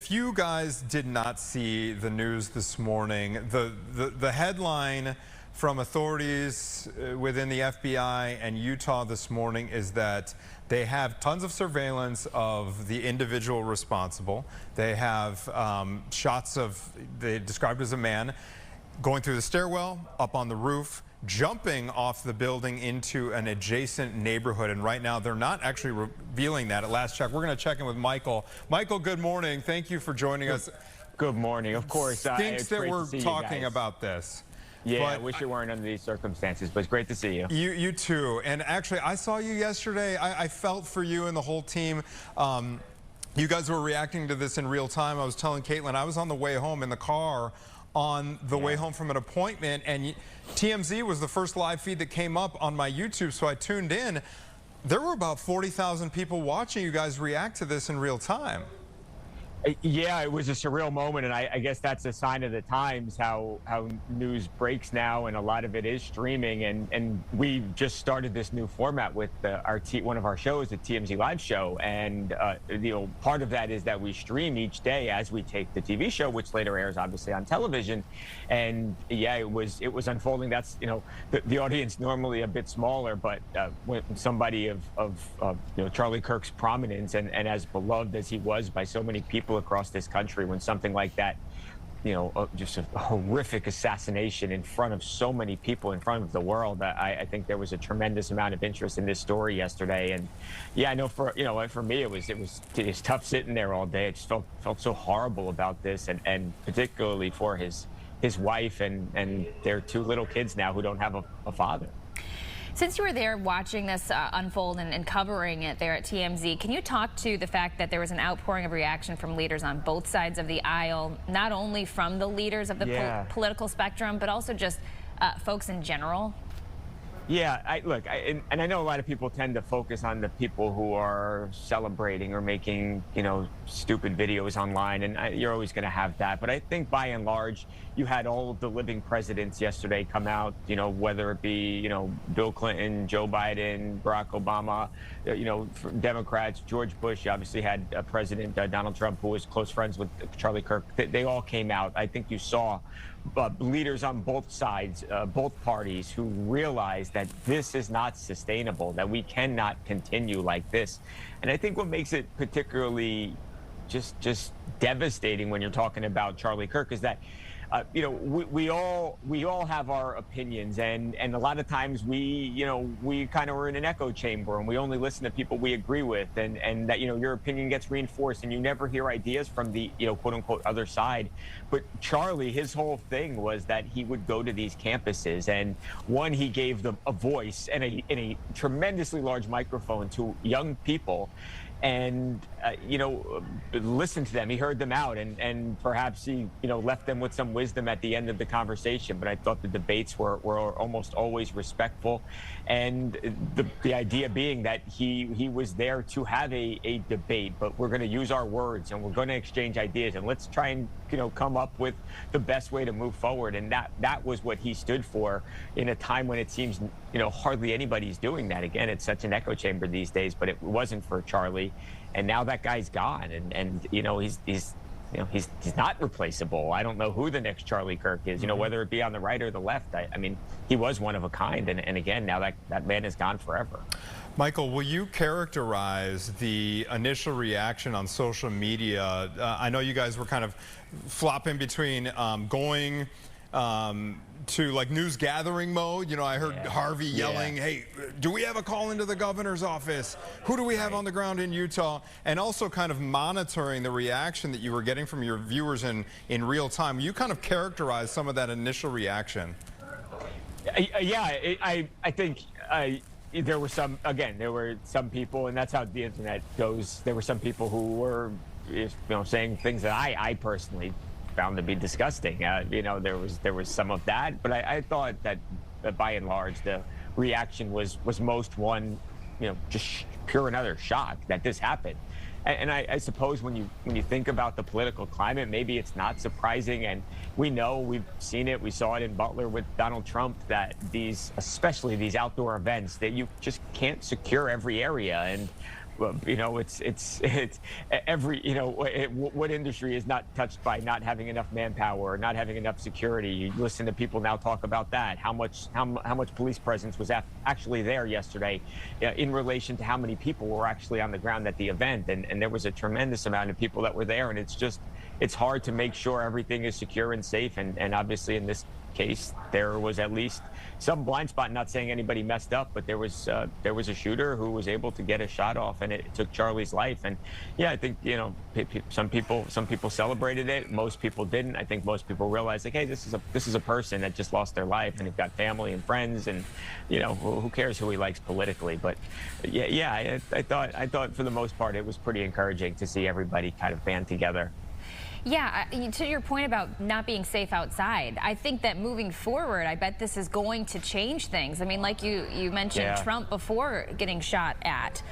If you guys did not see the news this morning, the headline from authorities within the FBI and Utah this morning is that they have tons of surveillance of the individual responsible. They have shots of, they described as a man going through the stairwell, up on the roof, jumping off the building into an adjacent neighborhood. And right now, they're not actually revealing that at last check. We're going to check in with Michael. Michael, good morning. Thank you for joining us. Good morning. Of course. Stinks that we're talking about this. Yeah, I wish you weren't under these circumstances, but it's great to see you. You too. And actually, I saw you yesterday. I felt for you and the whole team. You guys were reacting to this in real time. I was telling Caitlin, I was on the way home in the car on the way home from an appointment, and TMZ was the first live feed that came up on my YouTube, so I tuned in. There were about 40,000 people watching you guys react to this in real time. Yeah, it was a surreal moment, and I guess that's a sign of the times, how news breaks now, and a lot of it is streaming. And we just started this new format with one of our shows, the TMZ Live show, and part of that is that we stream each day as we take the TV show, which later airs obviously on television. And yeah, it was unfolding. That's the audience normally a bit smaller, but when somebody of Charlie Kirk's prominence and as beloved as he was by so many people across this country, when something like that, just a horrific assassination in front of so many people, in front of the world, I think there was a tremendous amount of interest in this story yesterday. And yeah, I know for me it's tough sitting there all day. I just felt so horrible about this, and particularly for his wife and their two little kids now who don't have a father. Since you were there watching this unfold and covering it there at TMZ, can you talk to the fact that there was an outpouring of reaction from leaders on both sides of the aisle, not only from the leaders of the political spectrum, but also just folks in general? Yeah, and I know a lot of people tend to focus on the people who are celebrating or making, stupid videos online, and you're always going to have that. But I think by and large, you had all of the living presidents yesterday come out, whether it be, Bill Clinton, Joe Biden, Barack Obama, Democrats, George Bush. You obviously had President Donald Trump, who was close friends with Charlie Kirk. They all came out. I think you saw leaders on both sides, both parties, who realized that this is not sustainable, that we cannot continue like this. And I think what makes it particularly just devastating when you're talking about Charlie Kirk is that we all have our opinions, and a lot of times we kind of are in an echo chamber, and we only listen to people we agree with, and that your opinion gets reinforced, and you never hear ideas from the quote unquote other side. But Charlie, his whole thing was that he would go to these campuses, and he gave them a voice and a tremendously large microphone to young people, and listened to them. He heard them out, and perhaps he left them with some wisdom at the end of the conversation. But I thought the debates were almost always respectful, and the idea being that he was there to have a debate, but we're going to use our words, and we're going to exchange ideas, and let's try and come up with the best way to move forward. And that was what he stood for in a time when it seems hardly anybody's doing that. Again, it's such an echo chamber these days, but it wasn't for Charlie. And now that guy's gone, and he's not replaceable. I don't know who the next Charlie Kirk is, whether it be on the right or the left. I mean, he was one of a kind, and again, now that man is gone forever. Michael, will you characterize the initial reaction on social media? I know you guys were kind of flopping between going to like news gathering mode. I heard Harvey yelling, hey, do we have a call into the governor's office? Who do we have on the ground in Utah? And also kind of monitoring the reaction that you were getting from your viewers in real time. You kind of characterize some of that initial reaction. I think there were some people, and that's how the internet goes. There were some people who were saying things that I personally found to be disgusting. There was some of that, but I thought that by and large the reaction was most one, just pure and utter shock that this happened. And I suppose when you think about the political climate, maybe it's not surprising. And we've seen it. We saw it in Butler with Donald Trump, that especially these outdoor events, that you just can't secure every area. And you know, it's every, you know, what industry is not touched by not having enough manpower or not having enough security? You listen to people now talk about that. How much police presence was actually there yesterday in relation to how many people were actually on the ground at the event? And there was a tremendous amount of people that were there, and it's hard to make sure everything is secure and safe. And obviously in this case, there was at least some blind spot. Not saying anybody messed up, but there was a shooter who was able to get a shot off, and it took Charlie's life. And yeah, I think, you know, some people celebrated it. Most people didn't. I think most people realized, like, hey, this is a person that just lost their life, and they've got family and friends, and you know, who cares who he likes politically? But yeah, I thought for the most part it was pretty encouraging to see everybody kind of band together. Yeah, to your point about not being safe outside, I think that moving forward, I bet this is going to change things. I mean, like you mentioned Trump before getting shot at.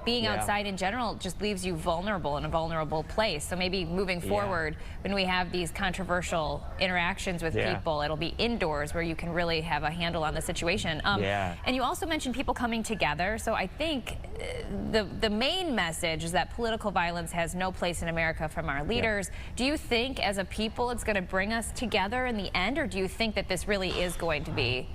Being outside in general just leaves you vulnerable in a vulnerable place. So maybe moving forward, when we have these controversial interactions with people, it'll be indoors where you can really have a handle on the situation. And you also mentioned people coming together. So I think the main message is that political violence has no place in America from our leaders. Do you think as a people it's going to bring us together in the end, or do you think that this really is going to be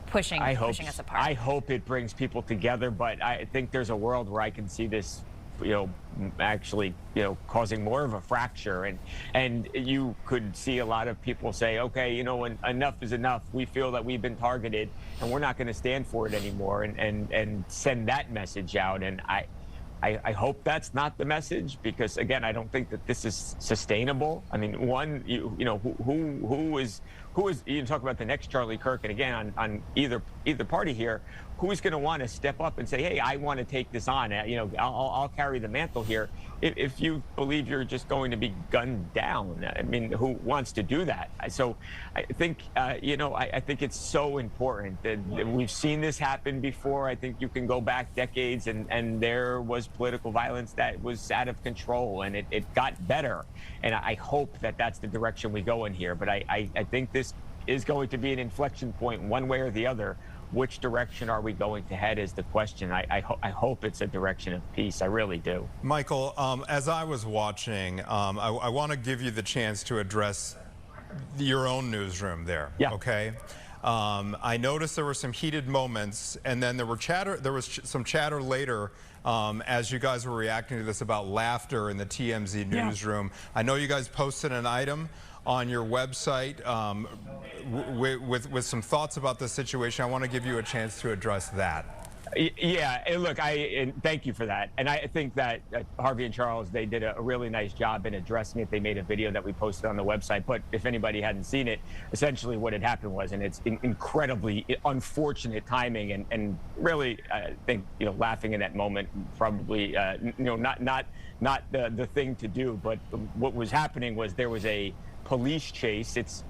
pushing us apart? I hope it brings people together, but I think there's a world where I can see this, you know, actually, you know, causing more of a fracture, and you could see a lot of people say, okay, you know, when enough is enough, we feel that we've been targeted and we're not going to stand for it anymore, and send that message out. And I hope that's not the message, because again, I don't think that this is sustainable. I mean, one, you know, who is you talk about the next Charlie Kirk, and again on either party here, who is going to want to step up and say, hey, I want to take this on, you know, I'll carry the mantle here, if you believe you're just going to be gunned down? I mean, who wants to do that? So I think, you know, I think it's so important that we've seen this happen before. I think you can go back decades, and there was political violence that was out of control, and it got better. And I hope that that's the direction we go in here. But I think this is going to be an inflection point one way or the other. Which direction are we going to head is the question. I hope it's a direction of peace. I really do. Michael, as I was watching, I want to give you the chance to address your own newsroom there. Yeah. Okay. I noticed there were some heated moments, and then there was some chatter later as you guys were reacting to this about laughter in the TMZ newsroom. I know you guys posted an item on your website with some thoughts about the situation. I want to give you a chance to address that. Yeah, and look, and thank you for that. And I think that Harvey and Charles, they did a really nice job in addressing it. They made a video that we posted on the website. But if anybody hadn't seen it, essentially what had happened was, and it's incredibly unfortunate timing, and really, I think, you know, laughing in that moment probably, you know, not the thing to do. But what was happening was there was a police chase. It's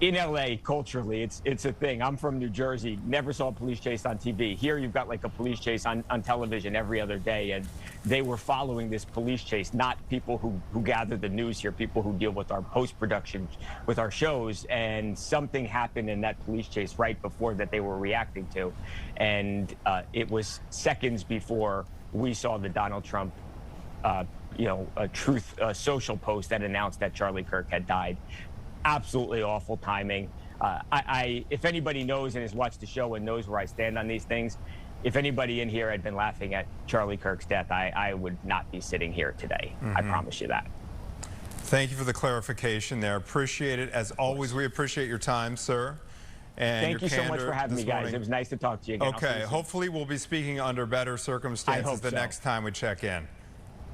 in LA culturally, it's a thing. I'm from New Jersey, never saw a police chase on TV. Here you've got like a police chase on television every other day, and they were following this police chase, not people who gather the news here, people who deal with our post-production, with our shows. And something happened in that police chase right before that they were reacting to. And it was seconds before we saw the Donald Trump you know, a Truth Social post that announced that Charlie Kirk had died. Absolutely awful timing. If anybody knows and has watched the show and knows where I stand on these things, if anybody in here had been laughing at Charlie Kirk's death, I would not be sitting here today. I promise you that. Thank you for the clarification there. Appreciate it. As always, we appreciate your time, sir. And thank you so much for having me, guys. It was nice to talk to you again. Okay, hopefully we'll be speaking under better circumstances the next time we check in.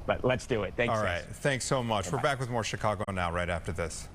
But let's do it. Thanks. All right. Thanks so much. We're back with more Chicago Now right after this.